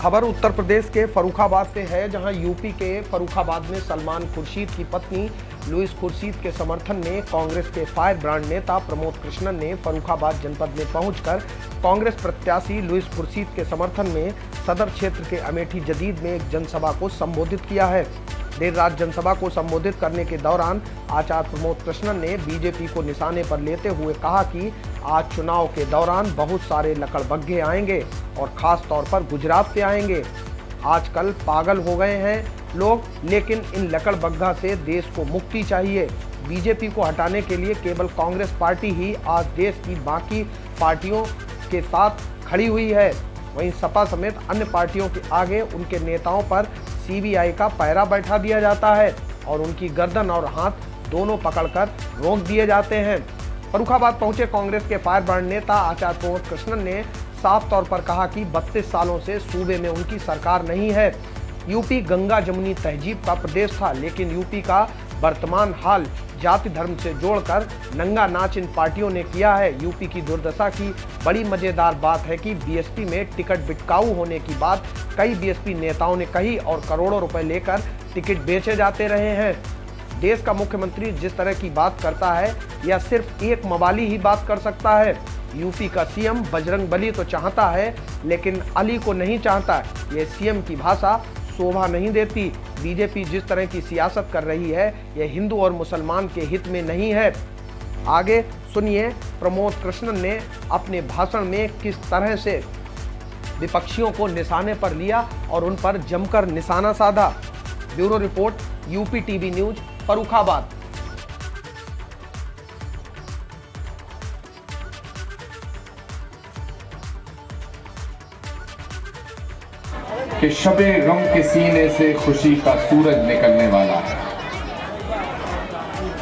खबर उत्तर प्रदेश के फर्रुखाबाद से है, जहां यूपी के फर्रुखाबाद में सलमान खुर्शीद की पत्नी लुइस खुर्शीद के समर्थन में कांग्रेस के फायर ब्रांड नेता प्रमोद कृष्णन ने फर्रुखाबाद जनपद में पहुंचकर कांग्रेस प्रत्याशी लुइस खुर्शीद के समर्थन में सदर क्षेत्र के अमेठी जदीद में एक जनसभा को संबोधित किया है। देर रात जनसभा को संबोधित करने के दौरान आचार्य प्रमोद कृष्णन ने बीजेपी को निशाने पर लेते हुए कहा कि आज चुनाव के दौरान बहुत सारे लकड़बग्घे आएंगे और खास तौर पर गुजरात से आएंगे। आजकल पागल हो गए हैं लोग, लेकिन इन लकड़बग्घा से देश को मुक्ति चाहिए। बीजेपी को हटाने के लिए केवल कांग्रेस पार्टी ही आज देश की बाकी पार्टियों के साथ खड़ी हुई है। वहीं सपा समेत अन्य पार्टियों के आगे उनके नेताओं पर सीबीआई का पैरा बैठा दिया जाता है और उनकी गर्दन और हाथ दोनों पकड़कर रोक दिए जाते हैं। फर्रुखाबाद पहुंचे कांग्रेस के फायर ब्रांड नेता आचार्य प्रमोद कृष्णन ने साफ तौर पर कहा कि 32 सालों से सूबे में उनकी सरकार नहीं है। यूपी गंगा जमुनी तहजीब का प्रदेश था, लेकिन यूपी का वर्तमान हाल जाति धर्म से जोड़कर नंगा नाच इन पार्टियों ने किया है। यूपी की दुर्दशा की बड़ी मजेदार बात है कि बीएसपी में टिकट बिटकाऊ होने की बात कई बीएसपी नेताओं ने कही और करोड़ों रुपए लेकर टिकट बेचे जाते रहे हैं। देश का मुख्यमंत्री जिस तरह की बात करता है, यह सिर्फ एक मवाली ही बात कर सकता है। यूपी का सीएम बजरंगबली तो चाहता है, लेकिन अली को नहीं चाहता। यह सीएम की भाषा शोभा नहीं देती। बीजेपी जिस तरह की सियासत कर रही है, यह हिंदू और मुसलमान के हित में नहीं है। आगे सुनिए प्रमोद कृष्णन ने अपने भाषण में किस तरह से विपक्षियों को निशाने पर लिया और उन पर जमकर निशाना साधा। Bureau report, UP TV news, Farrukhabad. कि शबे गम के सीने से खुशी का सूरज निकलने वाला है।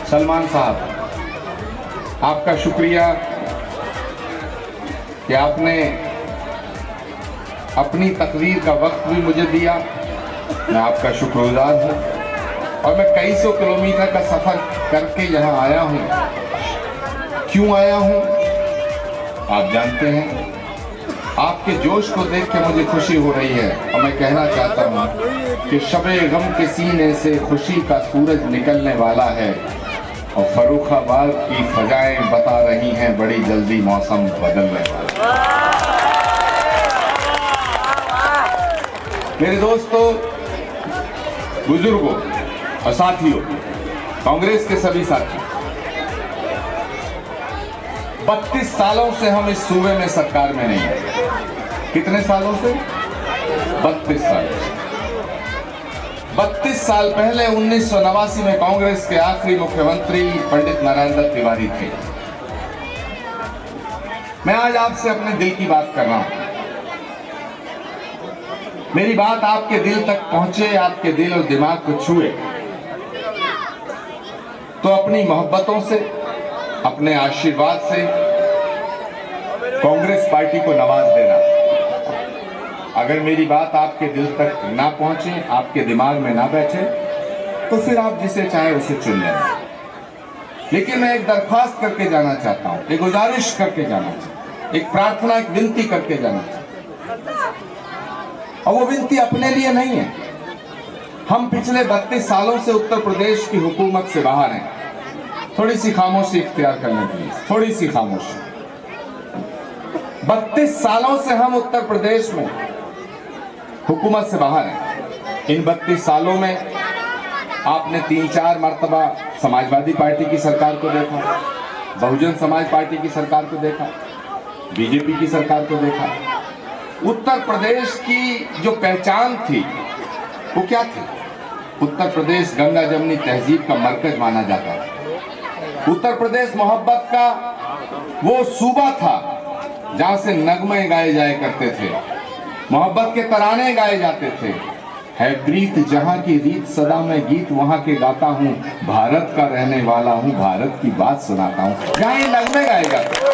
सलमान साहब, आपका शुक्रिया कि आपने अपनी तकरीर का वक्त भी मुझे दिया। मैं आपका शुक्रगुजार हूं और मैं कई सौ किलोमीटर का सफर करके यहाँ आया हूँ। क्यों आया हूँ आप जानते हैं। आपके जोश को देख के मुझे खुशी हो रही है और मैं कहना चाहता हूँ कि शबे गम के सीने से खुशी का सूरज निकलने वाला है और फर्रुखाबाद की फजाएं बता रही हैं बड़ी जल्दी मौसम बदलने वाला है। मेरे दोस्तों, बुजुर्गों और साथियों, कांग्रेस के सभी साथी, 32 सालों से हम इस सूबे में सरकार में नहीं है। कितने सालों से? 32 साल। 32 साल पहले 1989 में कांग्रेस के आखिरी मुख्यमंत्री पंडित नारायण दत्त तिवारी थे। मैं आज आपसे अपने दिल की बात कर रहा हूं। मेरी बात आपके दिल तक पहुंचे, आपके दिल और दिमाग को छुए, तो अपनी मोहब्बतों से, अपने आशीर्वाद से कांग्रेस पार्टी को नवाज देना। अगर मेरी बात आपके दिल तक ना पहुंचे, आपके दिमाग में ना बैठे, तो फिर आप जिसे चाहे उसे चुन लेना। लेकिन मैं एक दरख्वास्त करके जाना चाहता हूं, एक गुजारिश करके जाना चाहता हूं, एक प्रार्थना, एक विनती करके जाना चाहता हूं। और वो विनती अपने लिए नहीं है। हम पिछले 32 सालों से उत्तर प्रदेश की हुकूमत से बाहर हैं। थोड़ी सी खामोशी इख्तियार करने के लिए, थोड़ी सी खामोशी। 32 सालों से हम उत्तर प्रदेश में हुकूमत से बाहर हैं। इन 32 सालों में आपने 3-4 मर्तबा समाजवादी पार्टी की सरकार को देखा, बहुजन समाज पार्टी की सरकार को देखा, बीजेपी की सरकार को देखा। उत्तर प्रदेश की जो पहचान थी वो क्या थी? उत्तर प्रदेश गंगा जमुनी तहजीब का मरकज माना जाता था। उत्तर प्रदेश मोहब्बत का वो सूबा था जहां से नगमे गाए जाया करते थे, मोहब्बत के तराने गाए जाते थे। है प्रीत जहां की रीत, सदा मैं गीत वहां के गाता हूं, भारत का रहने वाला हूं, भारत की बात सुनाता हूं, जहां ये नगमे गाए जाते।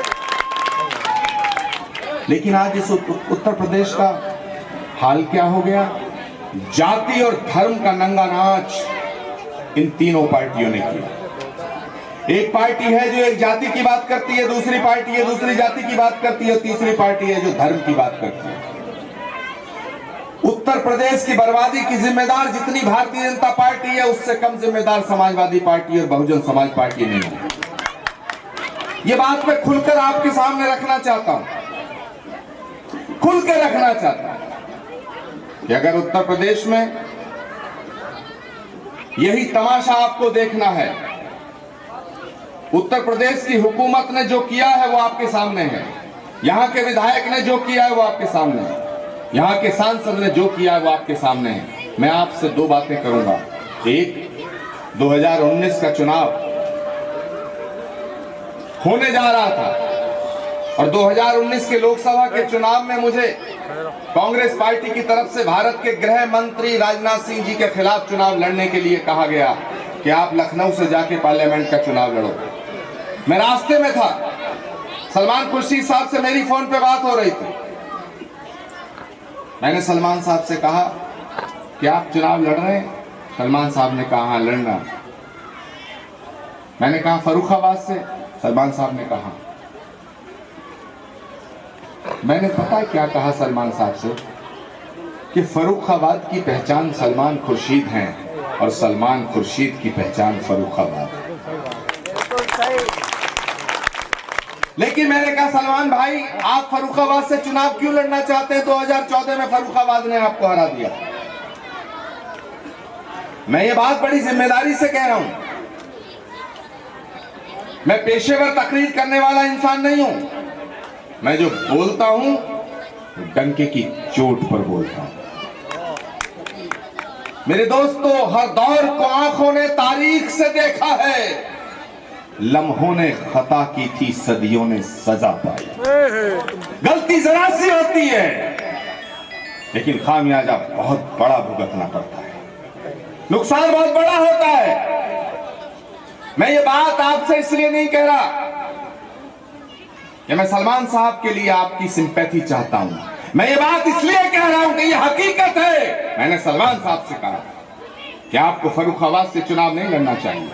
लेकिन आज इस उत्तर प्रदेश का हाल क्या हो गया? जाति और धर्म का नंगा नाच इन तीनों पार्टियों ने किया। एक पार्टी है जो एक जाति की बात करती है, दूसरी पार्टी है दूसरी जाति की बात करती है, तीसरी पार्टी है जो धर्म की बात करती है। उत्तर प्रदेश की बर्बादी की जिम्मेदार जितनी भारतीय जनता पार्टी है, उससे कम जिम्मेदार समाजवादी पार्टी और बहुजन समाज पार्टी नहीं है। ये बात मैं खुलकर आपके सामने रखना चाहता हूं, खुलकर रखना चाहता हूं कि अगर उत्तर प्रदेश में यही तमाशा आपको देखना है, उत्तर प्रदेश की हुकूमत ने जो किया है वो आपके सामने है, यहां के विधायक ने जो किया है वो आपके सामने है, यहां के सांसद ने जो किया है वो आपके सामने है। मैं आपसे दो बातें करूंगा। एक, 2019 का चुनाव होने जा रहा था और 2019 के लोकसभा के चुनाव में मुझे कांग्रेस पार्टी की तरफ से भारत के गृह मंत्री राजनाथ सिंह जी के खिलाफ चुनाव लड़ने के लिए कहा गया कि आप लखनऊ से जाके पार्लियामेंट का चुनाव लड़ो। मैं रास्ते में था, सलमान खुर्शीद साहब से मेरी फोन पे बात हो रही थी। मैंने सलमान साहब से कहा कि आप चुनाव लड़ रहे हैं? सलमान साहब ने कहा हाँ लड़ना। मैंने कहा फर्रुखाबाद से? सलमान साहब ने कहा। मैंने पता क्या कहा सलमान साहब से कि फर्रुखाबाद की पहचान सलमान खुर्शीद हैं और सलमान खुर्शीद की पहचान फर्रुखाबाद। लेकिन मैंने कहा सलमान भाई, आप फर्रुखाबाद से चुनाव क्यों लड़ना चाहते हैं? 2014 में फर्रुखाबाद ने आपको हरा दिया। मैं ये बात बड़ी जिम्मेदारी से कह रहा हूं। मैं पेशेवर तकरीर करने वाला इंसान नहीं हूं। मैं जो बोलता हूं डंके की चोट पर बोलता हूं। मेरे दोस्तों, हर दौर को आंखों ने तारीख से देखा है, लम्हों ने खता की थी, सदियों ने सजा पाई। गलती जरा सी होती है लेकिन खामियाजा बहुत बड़ा भुगतना पड़ता है, नुकसान बहुत बड़ा होता है। मैं ये बात आपसे इसलिए नहीं कह रहा कि मैं सलमान साहब के लिए आपकी सिंपैथी चाहता हूं, मैं ये बात इसलिए कह रहा हूं कि ये हकीकत है। मैंने सलमान साहब से कहा कि आपको फर्रुखाबाद से चुनाव नहीं लड़ना चाहिए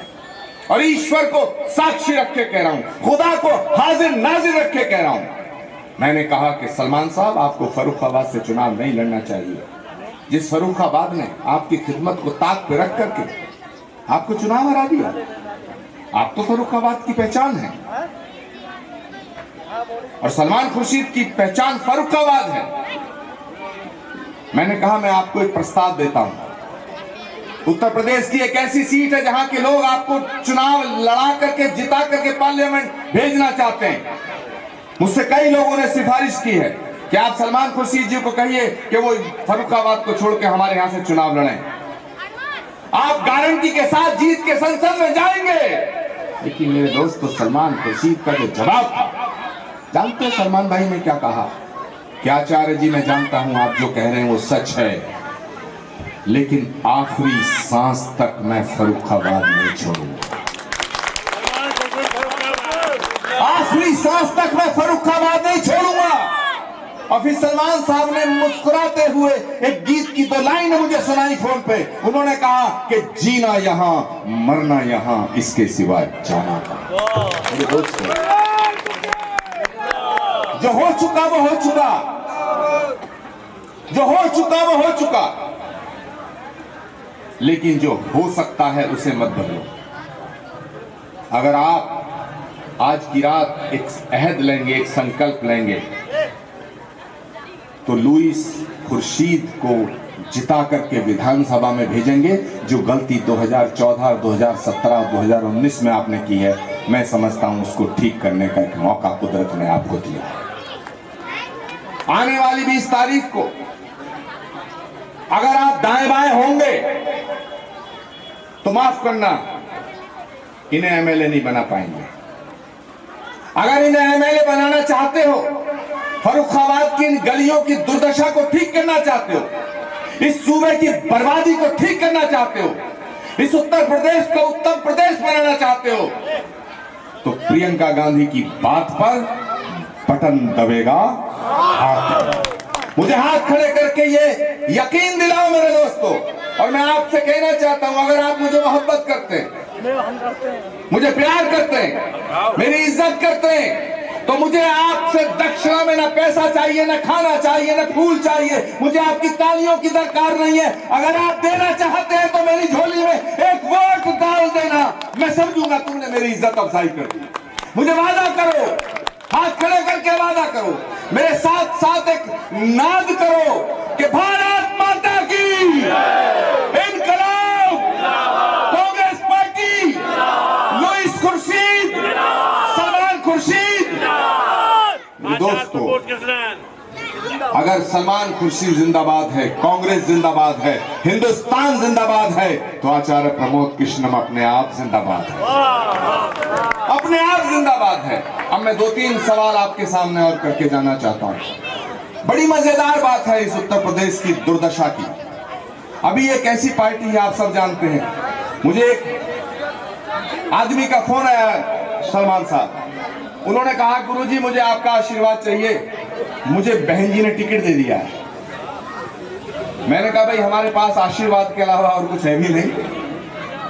और ईश्वर को साक्षी रख के कह रहा हूं, खुदा को हाजिर नाजिर रख के कह रहा हूं। मैंने कहा कि सलमान साहब आपको फर्रुखाबाद से चुनाव नहीं लड़ना चाहिए। जिस फर्रुखाबाद ने आपकी खिदमत को ताक पे रख करके आपको चुनाव हरा दिया, आप तो फर्रुखाबाद की पहचान है और सलमान खुर्शीद की पहचान फर्रुखाबाद है। मैंने कहा मैं आपको एक प्रस्ताव देता हूं। उत्तर प्रदेश की एक ऐसी सीट है जहां के लोग आपको चुनाव लड़ा करके जिता करके पार्लियामेंट भेजना चाहते हैं। मुझसे कई लोगों ने सिफारिश की है कि आप सलमान खुर्शीद जी को कहिए कि वो फर्रुखाबाद को छोड़ के हमारे यहां से चुनाव लड़ें, आप गारंटी के साथ जीत के संसद में जाएंगे। लेकिन मेरे दोस्तों, सलमान खुर्शीद का जो जवाब था, जानते हैं सलमान भाई ने क्या कहा? क्या आचार्य जी, मैं जानता हूं आप जो कह रहे हैं वो सच है, लेकिन आखिरी सांस तक मैं फर्रुखाबाद नहीं छोड़ूंगा। आखिरी सांस तक मैं फर्रुखाबाद नहीं छोड़ूंगा। और फिर सलमान साहब ने मुस्कुराते हुए एक गीत की दो लाइन मुझे सुनाई फोन पे। उन्होंने कहा कि जीना यहां मरना यहां, इसके सिवा जाना कहां। मेरे दोस्तों, जो हो चुका वो हो चुका, जो हो चुका वो हो चुका, लेकिन जो हो सकता है उसे मत बदलो। अगर आप आज की रात एक अहद लेंगे, एक संकल्प लेंगे, तो लुईस खुर्शीद को जिता करके विधानसभा में भेजेंगे। जो गलती 2014, 2017, 2019 में आपने की है, मैं समझता हूं उसको ठीक करने का एक मौका कुदरत ने आपको दिया है। आने वाली 20 तारीख को अगर आप दाएं बाएं होंगे तो माफ करना, इन्हें एमएलए नहीं बना पाएंगे। अगर इन्हें एमएलए बनाना चाहते हो, फर्रुखाबाद की इन गलियों की दुर्दशा को ठीक करना चाहते हो, इस सूबे की बर्बादी को ठीक करना चाहते हो, इस उत्तर प्रदेश को उत्तम प्रदेश बनाना चाहते हो, तो प्रियंका गांधी की बात पर बटन दबेगा हाथ। मुझे हाथ खड़े करके ये यकीन दिलाओ मेरे दोस्तों। और मैं आपसे कहना चाहता हूं, अगर आप मुझे मोहब्बत करते हैं, मुझे प्यार करते हैं, मेरी इज्जत करते हैं, तो मुझे आपसे दक्षिणा में ना पैसा चाहिए, ना खाना चाहिए, ना फूल चाहिए। मुझे आपकी तालियों की दरकार नहीं है। अगर आप देना चाहते हैं तो मेरी झोली में एक वोट डाल देना, मैं समझूंगा तुमने मेरी इज्जत अफजाई कर दी। मुझे वादा करो, हाथ खड़े करके वादा करो, मेरे साथ साथ एक नाद करो कि भारत माता की, इनकलाब, कांग्रेस पार्टी, लुईस खुर्शीद, सलमान खुर्शीद। दोस्तों, अगर सलमान खुर्शीद जिंदाबाद है, कांग्रेस जिंदाबाद है, हिंदुस्तान जिंदाबाद है, तो आचार्य प्रमोद कृष्णम अपने आप जिंदाबाद है, अपने आप जिंदाबाद है। अब मैं 2-3 सवाल आपके सामने और करके जाना चाहता हूं। बड़ी मजेदार बात है इस उत्तर प्रदेश की दुर्दशा की। अभी एक ऐसी पार्टी है, आप सब जानते हैं। मुझे एक आदमी का फोन आया, सलमान साहब, उन्होंने कहा गुरुजी मुझे आपका आशीर्वाद चाहिए, मुझे बहन जी ने टिकट दे दिया है। मैंने कहा भाई हमारे पास आशीर्वाद के अलावा और कुछ है भी नहीं,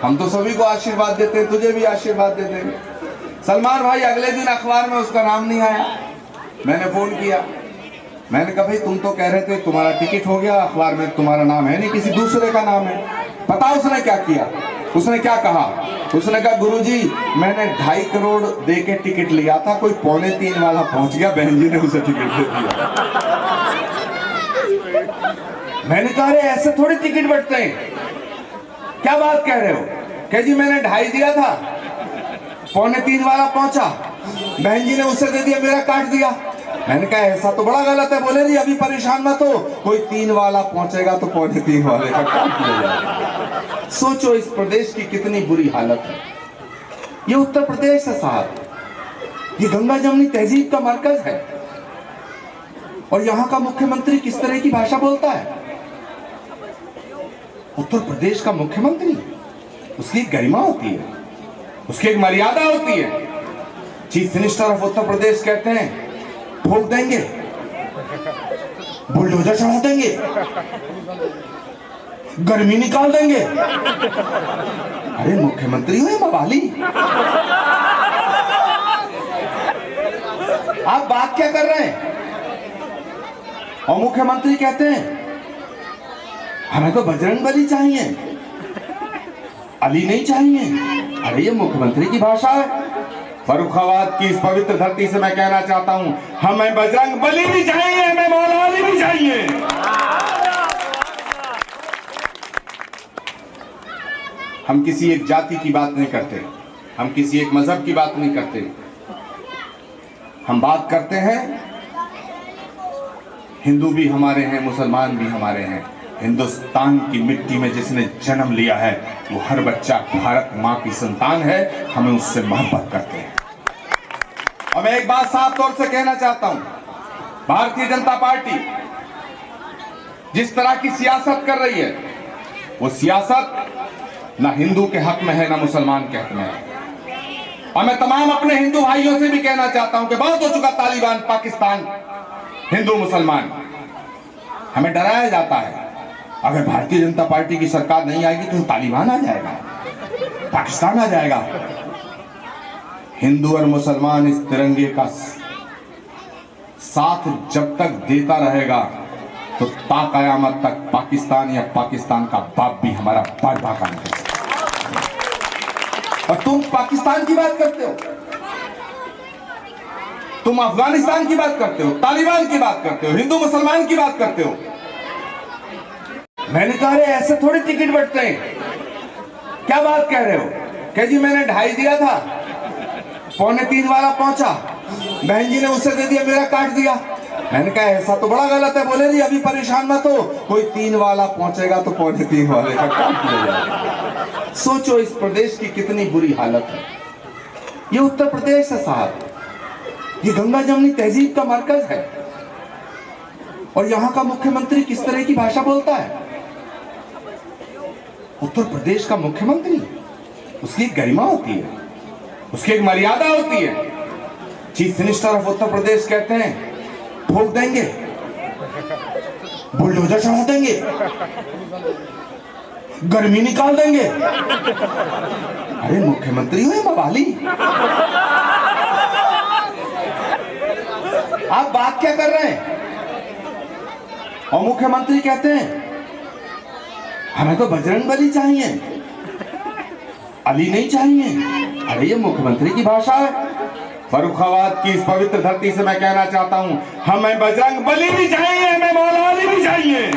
हम तो सभी को आशीर्वाद देते हैं, तुझे भी आशीर्वाद दे देंगे। सलमान भाई अगले दिन अखबार में उसका नाम नहीं आया। मैंने फोन किया, मैंने कहा भाई तुम तो कह रहे थे तुम्हारा टिकट हो गया, अखबार में तुम्हारा नाम है नहीं, किसी दूसरे का नाम है। पता उसने क्या किया? उसने क्या कहा? उसने कहा गुरुजी मैंने 2.5 करोड़ दे के टिकट लिया था, कोई 2.25 वाला पहुंच गया, बहन जी ने उसे टिकट दे दिया। मैंने कहा अरे ऐसे थोड़ी टिकट बढ़ते हैं, क्या बात कह रहे हो? कह जी मैंने 2.5 दिया था, 2.25 वाला पहुंचा, बहन जी ने उसे दे दिया, मेरा काट दिया। मैंने कहा ऐसा तो बड़ा गलत है। बोले जी अभी परेशान मत हो, कोई 3 वाला पहुंचेगा तो 2.25 वाले का काट दिया जाएगा। सोचो इस प्रदेश की कितनी बुरी हालत है। ये उत्तर प्रदेश है साहब, ये गंगा जमुनी तहजीब का मरकज है, और यहाँ का मुख्यमंत्री किस तरह की भाषा बोलता है। उत्तर प्रदेश का मुख्यमंत्री, उसकी एक गरिमा होती है, उसकी एक मर्यादा होती है। Chief minister of Uttar Pradesh कहते हैं ठोक देंगे, बुलडोजर चढ़ा देंगे, गर्मी निकाल देंगे। अरे मुख्यमंत्री हो या मवाली, आप बात क्या कर रहे हैं? और मुख्यमंत्री कहते हैं हमें तो बजरंगबली चाहिए, अली नहीं चाहिए। अरे ये मुख्यमंत्री की भाषा है। फर्रुखाबाद की इस पवित्र धरती से मैं कहना चाहता हूं, हमें बजरंगबली भी चाहिए, हमें मौला अली भी चाहिए। हम किसी एक जाति की बात नहीं करते, हम किसी एक मजहब की बात नहीं करते, हम बात करते हैं हिंदू भी हमारे हैं, मुसलमान भी हमारे हैं। हिंदुस्तान की मिट्टी में जिसने जन्म लिया है वो हर बच्चा भारत मां की संतान है, हमें उससे मोहब्बत करते हैं। और मैं एक बात साफ तौर से कहना चाहता हूं, भारतीय जनता पार्टी जिस तरह की सियासत कर रही है, वो सियासत ना हिंदू के हक में है ना मुसलमान के हक में है। और मैं तमाम अपने हिंदू भाइयों से भी कहना चाहता हूं कि बहुत हो चुका तालिबान, पाकिस्तान, हिंदू मुसलमान। हमें डराया जाता है अगर भारतीय जनता पार्टी की सरकार नहीं आएगी तो तालिबान आ जाएगा, पाकिस्तान आ जाएगा। हिंदू और मुसलमान इस तिरंगे का साथ जब तक देता रहेगा तो ता कयामत तक पाकिस्तान या पाकिस्तान का बाप भी हमारा पर्दा का नहीं। और तुम पाकिस्तान की बात करते हो, तुम अफगानिस्तान की बात करते हो, तालिबान की बात करते हो, हिंदू मुसलमान की बात करते हो। मैंने कहा ऐसे थोड़ी टिकट बढ़ते हैं, क्या बात कह रहे हो? कह जी मैंने 2.5 दिया था, 2.25 वाला पहुंचा, बहन जी ने उसे दे दिया, मेरा काट दिया। मैंने कहा ऐसा तो बड़ा गलत है। बोले जी अभी परेशान मत हो, कोई 3 वाला पहुंचेगा तो 2.25 वाले का काट दिया जाएगा। सोचो इस प्रदेश की कितनी बुरी हालत है। ये उत्तर प्रदेश है साहब, ये गंगा जमुनी तहजीब का मरकज है, और यहाँ का मुख्यमंत्री किस तरह की भाषा बोलता है। उत्तर प्रदेश का मुख्यमंत्री, उसकी एक गरिमा होती है, उसकी एक मर्यादा होती है। Chief minister of Uttar Pradesh कहते हैं ठोक देंगे, बुलडोजर चढ़ा देंगे, गर्मी निकाल देंगे। अरे मुख्यमंत्री हो या मवाली, आप बात क्या कर रहे हैं? और मुख्यमंत्री कहते हैं हमें तो बजरंगबली चाहिए, अली नहीं चाहिए। अरे ये मुख्यमंत्री की भाषा है। फर्रुखाबाद की इस पवित्र धरती से मैं कहना चाहता हूं, हमें बजरंगबली भी चाहिए, हमें मौला अली भी चाहिए।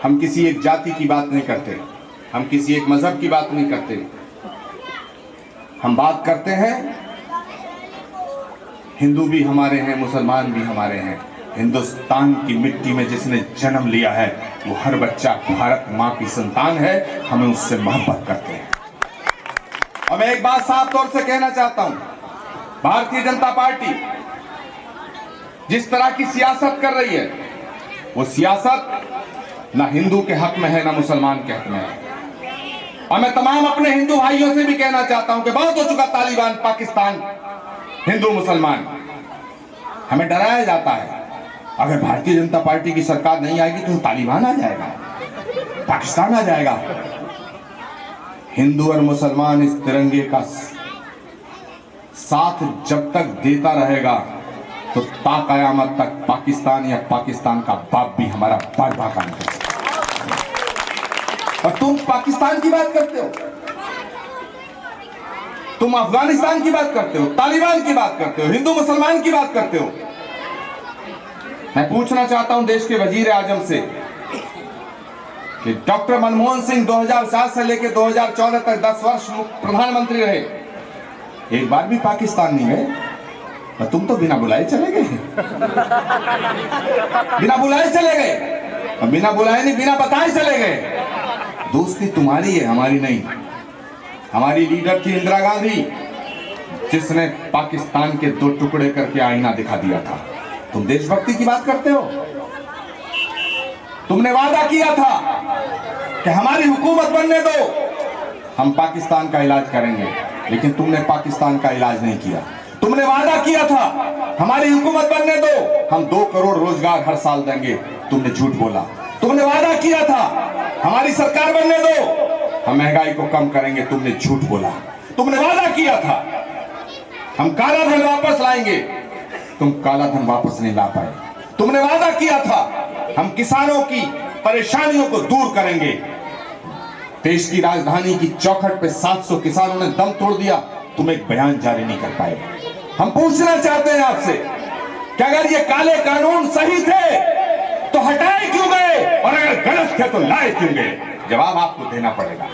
हम किसी एक जाति की बात नहीं करते, हम किसी एक मजहब की बात नहीं करते, हम बात करते हैं हिंदू भी हमारे हैं, मुसलमान भी हमारे हैं। हिंदुस्तान की मिट्टी में जिसने जन्म लिया है वो हर बच्चा भारत मां की संतान है, हमें उससे मोहब्बत करते हैं। और मैं एक बात साफ तौर से कहना चाहता हूं, भारतीय जनता पार्टी जिस तरह की सियासत कर रही है वो सियासत ना हिंदू के हक में है ना मुसलमान के हक में है। और मैं तमाम अपने हिंदू भाइयों से भी कहना चाहता हूं कि बहुत हो चुका तालिबान, पाकिस्तान, हिंदू मुसलमान। हमें डराया जाता है अगर भारतीय जनता पार्टी की सरकार नहीं आएगी तो तालिबान आ जाएगा, पाकिस्तान आ जाएगा। हिंदू और मुसलमान इस तिरंगे का साथ जब तक देता रहेगा तो ता कयामत तक पाकिस्तान या पाकिस्तान का बाप भी हमारा बारबा काम कर सकता है। और तुम पाकिस्तान की बात करते हो, तुम अफगानिस्तान की बात करते हो, तालिबान की बात करते हो, हिंदू मुसलमान की बात करते हो। मैं पूछना चाहता हूं देश के वजीर आजम से कि डॉक्टर मनमोहन सिंह 2007 से लेकर 2014 तक 10 वर्ष प्रधानमंत्री रहे, एक बार भी पाकिस्तान नहीं गए। और तुम तो बिना बुलाए चले गए, बिना बुलाए चले गए, और बिना बुलाए नहीं बिना बताए चले गए। दोस्ती तुम्हारी है, हमारी नहीं। हमारी लीडर थी इंदिरा गांधी जिसने पाकिस्तान के 2 टुकड़े करके आईना दिखा दिया था। तुम देशभक्ति की बात करते हो। तुमने वादा किया था कि हमारी हुकूमत बनने दो, हम पाकिस्तान का इलाज करेंगे, लेकिन तुमने पाकिस्तान का इलाज नहीं किया। तुमने वादा किया था हमारी हुकूमत बनने दो, हम 2 करोड़ रोजगार हर साल देंगे, तुमने झूठ बोला। तुमने वादा किया था हमारी सरकार बनने दो, हम महंगाई को कम करेंगे, तुमने झूठ बोला। तुमने वादा किया था हम काला धन वापस लाएंगे, तुम काला धन वापस नहीं ला पाए। तुमने वादा किया था हम किसानों की परेशानियों को दूर करेंगे। देश की राजधानी की चौखट पे 700 किसानों ने दम तोड़ दिया, तुम एक बयान जारी नहीं कर पाए। हम पूछना चाहते हैं आपसे कि अगर ये काले कानून सही थे तो हटाए क्यों गए, और अगर गलत थे तो लाए क्यों गए? जवाब आपको देना पड़ेगा,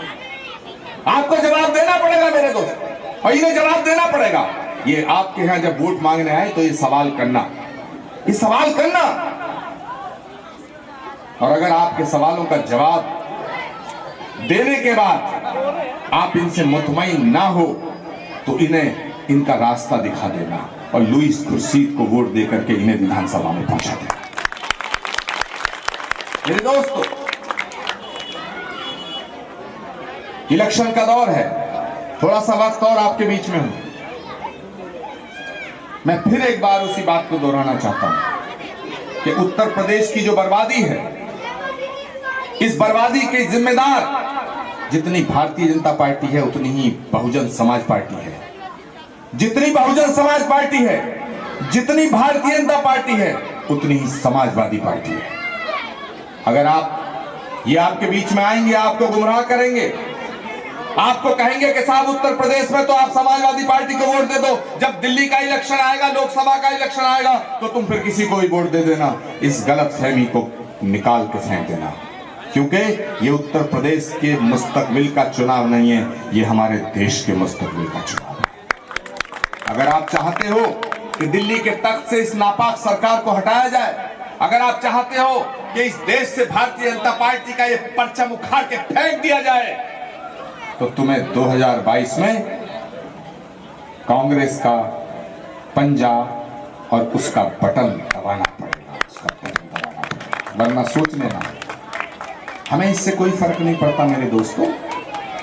आपको जवाब देना पड़ेगा मेरे दोस्त, और इन्हें जवाब देना पड़ेगा। ये आपके यहां जब वोट मांगने आए तो ये सवाल करना, ये सवाल करना, और अगर आपके सवालों का जवाब देने के बाद आप इनसे मुतमईन ना हो तो इन्हें इनका रास्ता दिखा देना और लुईस खुर्शीद को वोट देकर के इन्हें विधानसभा में पहुंचा देना। मेरे दोस्तों, इलेक्शन का दौर है, थोड़ा सा वक्त और आपके बीच में हूं। मैं फिर एक बार उसी बात को दोहराना चाहता हूं कि उत्तर प्रदेश की जो बर्बादी है, इस बर्बादी के जिम्मेदार जितनी भारतीय जनता पार्टी है उतनी ही बहुजन समाज पार्टी है। जितनी बहुजन समाज पार्टी है, जितनी भारतीय जनता पार्टी है, उतनी ही समाजवादी पार्टी है। अगर आप ये आपके बीच में आएंगे, आपको गुमराह करेंगे, आपको कहेंगे कि साहब उत्तर प्रदेश में तो आप समाजवादी पार्टी को वोट दे दो, जब दिल्ली का इलेक्शन आएगा, लोकसभा का इलेक्शन आएगा तो तुम फिर किसी को भी वोट दे देना। इस गलतफहमी को निकाल के फेंक देना, क्योंकि ये उत्तर प्रदेश के मुस्तकबिल का चुनाव नहीं है, ये हमारे देश के मुस्तकबिल का चुनाव है। अगर आप चाहते हो कि दिल्ली के तख्त से इस नापाक सरकार को हटाया जाए, अगर आप चाहते हो कि इस देश से भारतीय जनता पार्टी का ये परचम उखाड़ के फेंक दिया जाए, तो तुम्हें 2022 में कांग्रेस का पंजा और उसका बटन दबाना पड़ेगा, उसका बटन दबाना पड़ेगा, वरना सोच लेना हमें इससे कोई फर्क नहीं पड़ता। मेरे दोस्तों,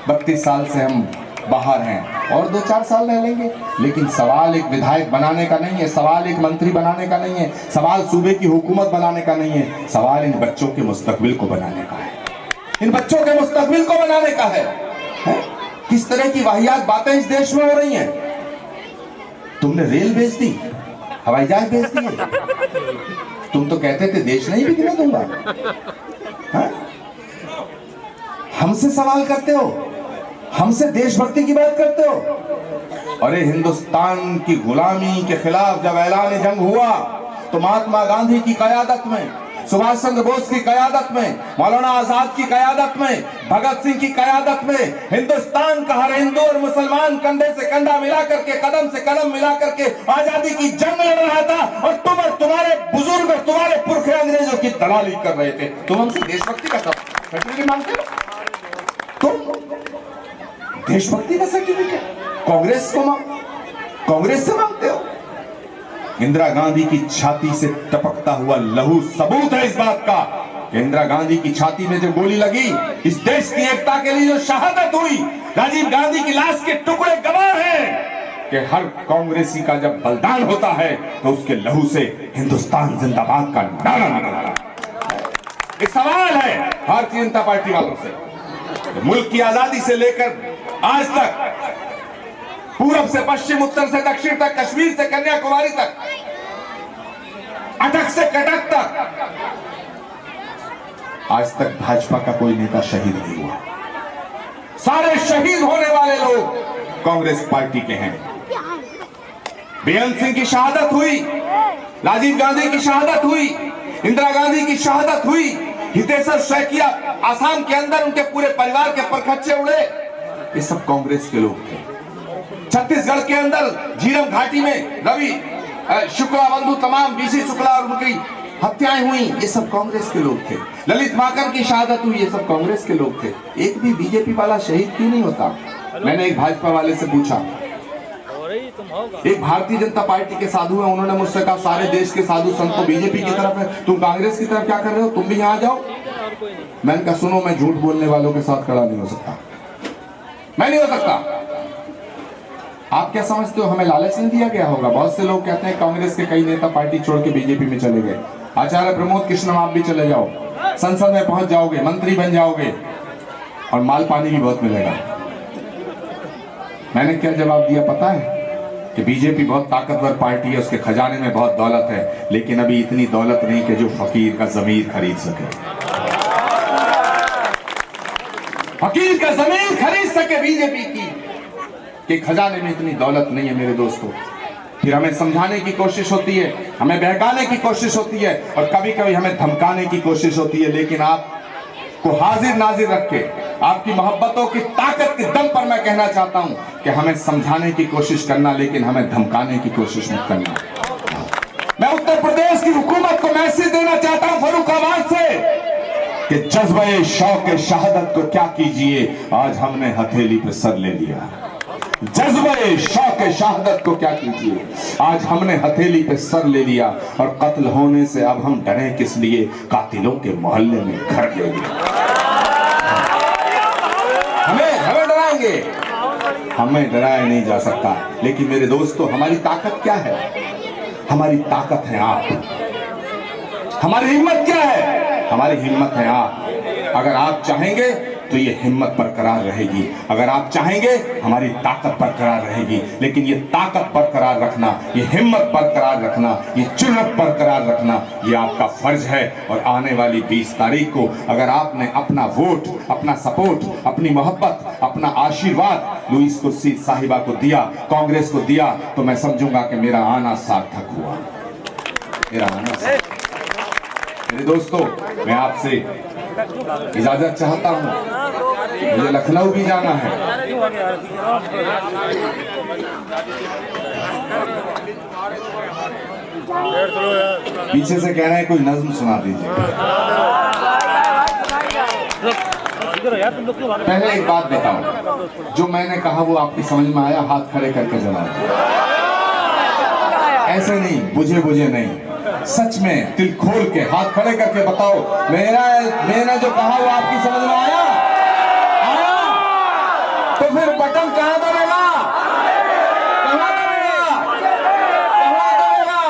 32 साल से हम बाहर हैं और 2-4 साल रह लेंगे, लेकिन सवाल एक विधायक बनाने का नहीं है, सवाल एक मंत्री बनाने का नहीं है, सवाल सूबे की हुकूमत बनाने का नहीं है, सवाल इन बच्चों के मुस्तकबिल को बनाने का है, इन बच्चों के मुस्तकबिल को बनाने का है। किस तरह की वाहियात बातें इस देश में हो रही हैं। तुमने रेल बेच दी, हवाई जहाज बेच दिए। तुम तो कहते थे देश नहीं बिकने दूंगा। हाँ? हमसे सवाल करते हो, हमसे देशभक्ति की बात करते हो। अरे हिंदुस्तान की गुलामी के खिलाफ जब ऐलान जंग हुआ तो महात्मा गांधी की क़यादत में, सुभाष चंद्र बोस की क़यादत में, मौलाना आजाद की क़यादत में, भगत सिंह की क़यादत में हिंदुस्तान का हर हिंदू और मुसलमान कंधे से कंधा मिला करके, कदम से कदम मिला करके आजादी की जंग लड़ रहा था। और तुम और तुम्हारे बुजुर्ग और तुम्हारे पुरखे अंग्रेजों की दलाली कर रहे थे। तुम हमसे देशभक्ति का सर्टिफिकेट मांगते हो? तुम देशभक्ति का सर्टिफिकेट कांग्रेस से मांगते हो? इंदिरा गांधी की छाती से टपकता हुआ लहू सबूत है इस बात का कि इंदिरा गांधी की छाती में जो गोली लगी, इस देश की एकता के लिए जो शहादत हुई, राजीव गांधी की लाश के टुकड़े गवाह हैं कि हर कांग्रेसी का जब बलिदान होता है तो उसके लहू से हिंदुस्तान जिंदाबाद का नारा निकलता है। एक सवाल है भारतीय जनता पार्टी वालों से, मुल्क की आजादी से लेकर आज तक, पूरब से पश्चिम, उत्तर से दक्षिण तक, कश्मीर से कन्याकुमारी तक, अटक से कटक तक, आज तक भाजपा का कोई नेता शहीद नहीं हुआ। सारे शहीद होने वाले लोग कांग्रेस पार्टी के हैं। बेअंत सिंह की शहादत हुई, राजीव गांधी की शहादत हुई, इंदिरा गांधी की शहादत हुई, हितेश्वर शैकिया आसाम के अंदर उनके पूरे परिवार के परखच्चे उड़े, ये सब कांग्रेस के लोग थे। छत्तीसगढ़ के अंदर झीरम घाटी में रवि शुक्ला बंधु तमाम बीसी शुक्ला और उनकी हत्याएं हुई, ये सब कांग्रेस के लोग थे। ललित माकर की शहादत हुई, ये सब कांग्रेस के लोग थे। एक भी बीजेपी वाला शहीद क्यों नहीं होता? मैंने एक भाजपा वाले से पूछा, एक भारतीय जनता पार्टी के साधु है, उन्होंने मुझसे कहा सारे देश के साधु संत तो बीजेपी की तरफ है, तुम कांग्रेस की तरफ क्या कर रहे हो, तुम भी यहाँ जाओ। मैंने कहा सुनो, मैं झूठ बोलने वालों के साथ खड़ा नहीं हो सकता, मैं नहीं हो सकता। आप क्या समझते हो हमें लालच नहीं दिया गया होगा? बहुत से लोग कहते हैं कांग्रेस के कई नेता पार्टी छोड़ के बीजेपी में चले गए। आचार्य प्रमोद कृष्णम आप भी चले जाओ, संसद में पहुंच जाओगे, मंत्री बन जाओगे और माल पानी भी बहुत मिलेगा। मैंने क्या जवाब दिया पता है? कि बीजेपी बहुत ताकतवर पार्टी है, उसके खजाने में बहुत दौलत है, लेकिन अभी इतनी दौलत नहीं कि जो फकीर का जमीर खरीद सके। फकीर का जमीर खरीद सके बीजेपी की कि खजाने में इतनी दौलत नहीं है मेरे दोस्तों। फिर हमें समझाने की कोशिश होती है, हमें बहकाने की कोशिश होती है और कभी कभी हमें धमकाने की कोशिश होती है। लेकिन आपको हाजिर नाजिर रख के, आपकी मोहब्बतों की ताकत के दम पर मैं कहना चाहता हूं कि हमें समझाने की कोशिश करना, लेकिन हमें धमकाने की कोशिश मत करना। मैं उत्तर प्रदेश की हुकूमत को मैसेज देना चाहता हूं फर्रुखाबाद से कि जज्बे शौक शहादत को क्या कीजिए, आज हमने हथेली पे सर ले लिया। जज्बे शौक शहादत को क्या कीजिए, आज हमने हथेली पे सर ले लिया और कत्ल होने से अब हम डरे किस लिए, कातिलों के मोहल्ले में घर ले लिया। हमें डराएंगे, हमें डराया नहीं जा सकता। लेकिन मेरे दोस्तों, हमारी ताकत क्या है? हमारी ताकत है आप। हमारी हिम्मत क्या है? हमारी हिम्मत है आप। अगर आप चाहेंगे तो ये हिम्मत बरकरार रहेगी, अगर आप चाहेंगे हमारी ताकत बरकरार रहेगी। लेकिन ये ताकत बरकरार रखना, ये हिम्मत बरकरार रखना, ये जुर्रत बरकरार रखना, ये आपका फर्ज है। और आने वाली 20 तारीख को अगर आपने अपना वोट, अपना सपोर्ट, अपनी मोहब्बत, अपना आशीर्वाद लुईस कुर्सी साहिबा को दिया, कांग्रेस को दिया, तो मैं समझूंगा कि मेरा आना सार्थक हुआ, मेरा आना सार्थक। मेरे दोस्तों, मैं आपसे इजाजत चाहता हूं, मुझे लखनऊ भी जाना है। पीछे से कह रहे हैं कोई नज्म सुना दीजिए। पहले एक बात बताओ, जो मैंने कहा वो आपकी समझ में आया? हाथ खड़े करके जवाब। ऐसे नहीं, बुझे बुझे नहीं, सच में दिल खोल के हाथ खड़े करके बताओ, मैंने जो कहा वो आपकी समझ में आया? आया? तो फिर बटन कहां दबेगा? कहां दबेगा? कहां दबेगा?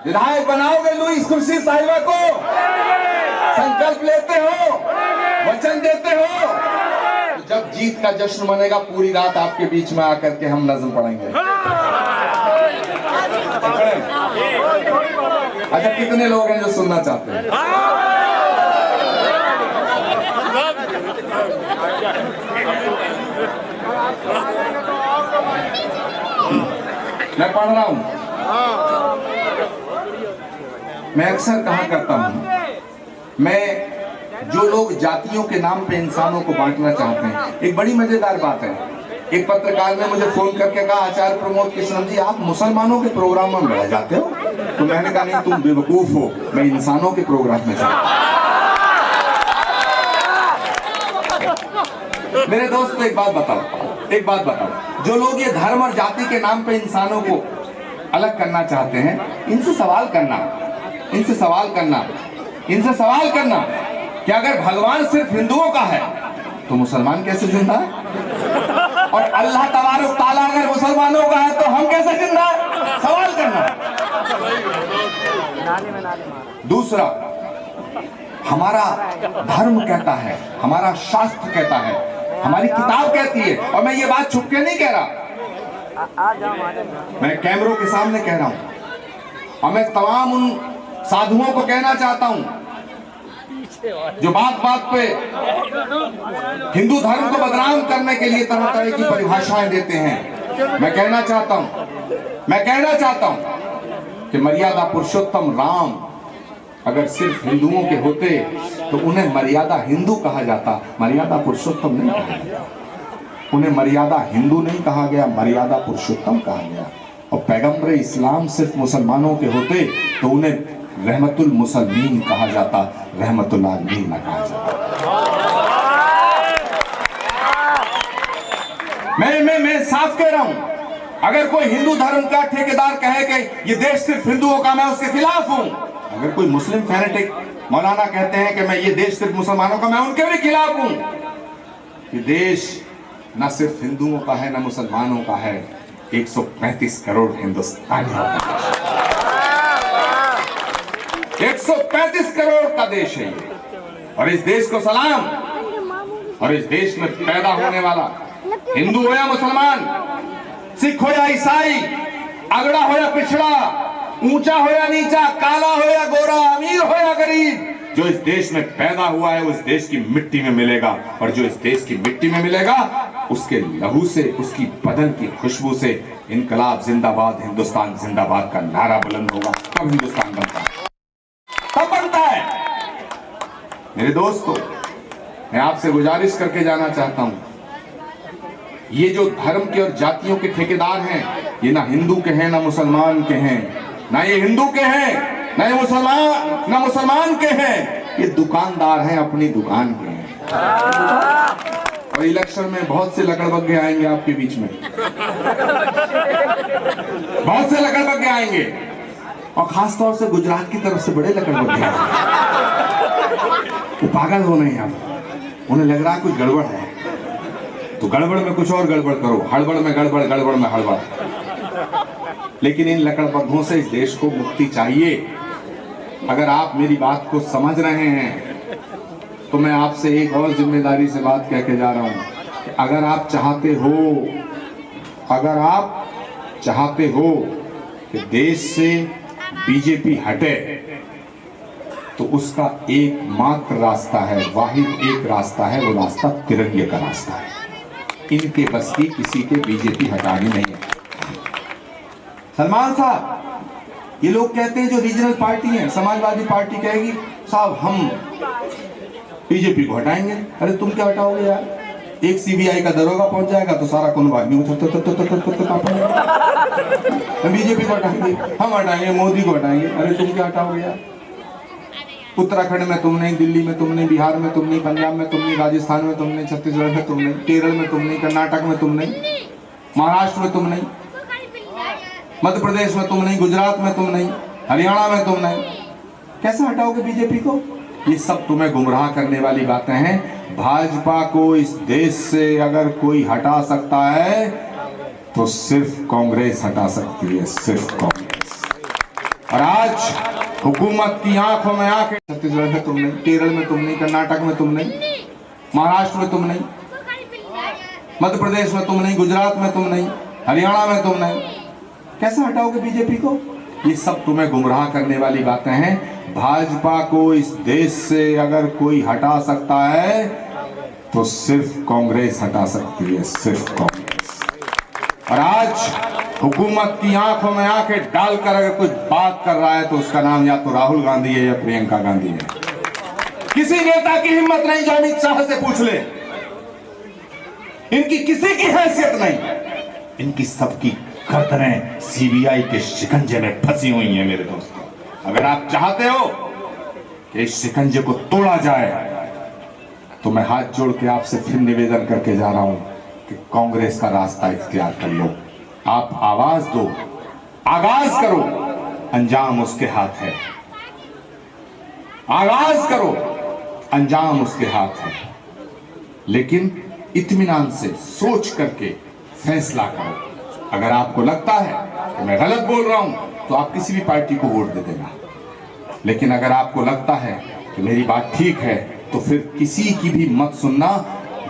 विधायक बनाओगे लुईस कुर्सी साहिबा को? संकल्प लेते हो, वचन देते हो, तो जब जीत का जश्न मनेगा, पूरी रात आपके बीच में आकर के हम नज़्म पढ़ेंगे। अच्छा, कितने लोग हैं जो सुनना चाहते हैं? मैं पढ़ रहा हूं। मैं अक्सर कहा करता हूं, मैं जो लोग जातियों के नाम पे इंसानों को बांटना चाहते हैं, एक बड़ी मजेदार बात है। एक पत्रकार ने मुझे फोन करके कहा, आचार्य प्रमोद कृष्णन जी, आप मुसलमानों के प्रोग्राम में रह जाते हो? तो मैंने कहा, नहीं, तुम बेवकूफ हो, मैं इंसानों के प्रोग्राम में जाता हूं। मेरे दोस्त, एक बात बताओ, जो लोग ये धर्म और जाति के नाम पे इंसानों को अलग करना चाहते हैं, इनसे सवाल करना कि अगर भगवान सिर्फ हिंदुओं का है तो मुसलमान कैसे जिंदा है? और अल्लाह तबारक ताला अगर मुसलमानों का है तो हम कैसे जिंदा है? सवाल करना। दूसरा, हमारा धर्म कहता है, हमारा शास्त्र कहता है, हमारी किताब कहती है, और मैं ये बात छुप के नहीं कह रहा, मैं कैमरों के सामने कह रहा हूं, और मैं तमाम उन साधुओं को कहना चाहता हूं जो बात पे हिंदू धर्म को बदनाम करने के लिए तरह तरह की परिभाषाएं देते हैं। मैं कहना चाहता हूं कि मर्यादा पुरुषोत्तम राम अगर सिर्फ हिंदुओं के होते तो उन्हें मर्यादा हिंदू कहा जाता, मर्यादा पुरुषोत्तम नहीं कहा गया। उन्हें मर्यादा हिंदू नहीं कहा गया, मर्यादा पुरुषोत्तम कहा गया। और पैगंबर इस्लाम सिर्फ मुसलमानों के होते तो उन्हें रहमतुल मुसलमीन कहा जाता, रहमतुल आलमीन न कहा जाता। मैं साफ कह रहा हूं, अगर कोई हिंदू धर्म का ठेकेदार कहे कि ये देश सिर्फ हिंदुओं का, मैं उसके खिलाफ हूं। अगर कोई मुस्लिम फैनेटिक मौलाना कहते हैं कि मैं ये देश सिर्फ मुसलमानों का, मैं उनके भी खिलाफ हूं। ये देश न सिर्फ हिंदुओं का है, न मुसलमानों का है, 135 करोड़ हिंदुस्तानी का देश, 135 करोड़ का देश है ये। और इस देश को सलाम। और इस देश में पैदा होने वाला हिंदू हो या मुसलमान, सिख हो या ईसाई, अगड़ा हो या पिछड़ा, ऊंचा हो या नीचा, काला हो या गोरा, अमीर हो या गरीब, जो इस देश में पैदा हुआ है उस देश की मिट्टी में मिलेगा। और जो इस देश की मिट्टी में मिलेगा उसके लहू से, उसकी बदन की खुशबू से इनकलाब जिंदाबाद, हिंदुस्तान जिंदाबाद का नारा बुलंद होगा, तब हिंदुस्तान बनता है, तब बनता है। मेरे दोस्तों, मैं आपसे गुजारिश करके जाना चाहता हूं, ये जो धर्म के और जातियों के ठेकेदार हैं, ये ना हिंदू के हैं, ना मुसलमान के हैं, ना ये हिंदू के हैं, ना ये मुसलमान के हैं, ये दुकानदार हैं, अपनी दुकान के हैं। और इलेक्शन में बहुत से लकड़बग्गे आएंगे आपके बीच में, बहुत से लकड़बग्गे आएंगे, और खासतौर से गुजरात की तरफ से बड़े लकड़बग्गे आएंगे। वो पागल हो नहीं, आप उन्हें लग रहा है कुछ गड़बड़ है, तो गड़बड़ में कुछ और गड़बड़ करो, हड़बड़ में गड़बड़, गड़बड़ में हड़बड़। लेकिन इन लकड़बग्घों से इस देश को मुक्ति चाहिए। अगर आप मेरी बात को समझ रहे हैं तो मैं आपसे एक और जिम्मेदारी से बात कह के जा रहा हूं कि अगर आप चाहते हो कि देश से बीजेपी हटे, तो उसका एकमात्र रास्ता है, वाहिद एक रास्ता है, वो रास्ता तिरंगे का रास्ता है। इनके बस की किसी के बीजेपी हटानी नहीं है। सलमान साहब, ये लोग कहते हैं जो रीजनल पार्टी है, समाजवादी पार्टी कहेगी साहब हम बीजेपी को हटाएंगे। अरे तुम क्या हटाओगे यार? एक सीबीआई का दरोगा पहुंच जाएगा तो सारा कुनबा बीजेपी को हटाएंगे, हम हटाएंगे, मोदी को हटाएंगे। अरे तुम क्या हटाओगे यार? उत्तराखंड में तुम नहीं, दिल्ली में तुम नहीं, बिहार में तुम नहीं, पंजाब में तुम नहीं, राजस्थान में तुम नहीं, छत्तीसगढ़ में तुम नहीं, केरल में तुम नहीं, कर्नाटक में तुम नहीं, महाराष्ट्र में तुम नहीं, मध्य प्रदेश में तुम नहीं, गुजरात में तुम नहीं, हरियाणा में तुम नहीं। कैसे हटाओगे बीजेपी को? ये सब तुम्हें गुमराह करने वाली बातें हैं। भाजपा को इस देश से अगर कोई हटा सकता है तो सिर्फ कांग्रेस हटा सकती है, सिर्फ कांग्रेस। और आज हुकूमत की आंखों में आंखें, छत्तीसगढ़ में तुम नहीं, केरल में तुम नहीं, कर्नाटक में तुम नहीं, महाराष्ट्र में तुम नहीं, मध्य प्रदेश में तुम नहीं, गुजरात में तुम नहीं, हरियाणा में तुम नहीं, कैसे हटाओगे बीजेपी को? ये सब तुम्हें गुमराह करने वाली बातें हैं। भाजपा को इस देश से अगर कोई हटा सकता है तो सिर्फ कांग्रेस हटा सकती है, सिर्फ कांग्रेस। और आज हुकूमत की आंखों में आंखें डालकर अगर कोई बात कर रहा है तो उसका नाम या तो राहुल गांधी है या प्रियंका गांधी है। किसी नेता की हिम्मत नहीं जो अमित शाह से पूछ ले, इनकी किसी की हैसियत नहीं। इनकी सबकी गर्दनें सीबीआई के शिकंजे में फंसी हुई हैं मेरे दोस्तों। अगर आप चाहते हो कि इस शिकंजे को तोड़ा जाए तो मैं हाथ जोड़ के आपसे फिर निवेदन करके जा रहा हूं कि कांग्रेस का रास्ता इख्तियार कर लो। आप आवाज दो, आगाज करो, अंजाम उसके हाथ है। आगाज करो, अंजाम उसके हाथ है। लेकिन इत्मीनान से सोच करके फैसला करो। अगर आपको लगता है कि मैं गलत बोल रहा हूं तो आप किसी भी पार्टी को वोट दे देना, लेकिन अगर आपको लगता है कि मेरी बात ठीक है तो फिर किसी की भी मत सुनना।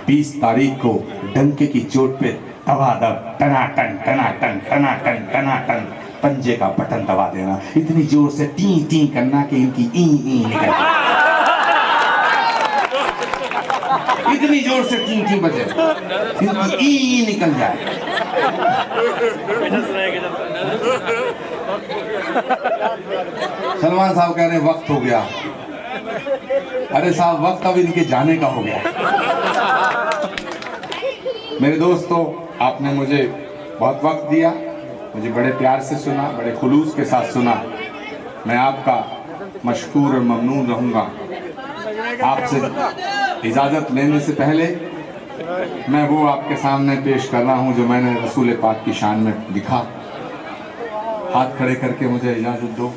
20 तारीख को डंके की चोट पे दबादब टनाटन टनाटन टनाटन टनाटन पंजे का बटन दबा देना। इतनी जोर से टी टी करना कि इनकी ई निकल जाए, इतनी जोर से टी टी बजे इनकी ई निकल जाए। सलमान साहब कह रहे वक्त हो गया। अरे साहब, वक्त अब इनके जाने का हो गया। मेरे दोस्तों, आपने मुझे बहुत वक्त दिया, मुझे बड़े प्यार से सुना, बड़े खुलूस के साथ सुना। मैं आपका मशकूर और ममनून रहूंगा। आपसे इजाजत लेने से पहले मैं वो आपके सामने पेश कर रहा हूं जो मैंने रसूल पाक की शान में लिखा। हाथ खड़े करके मुझे इजाजत दो।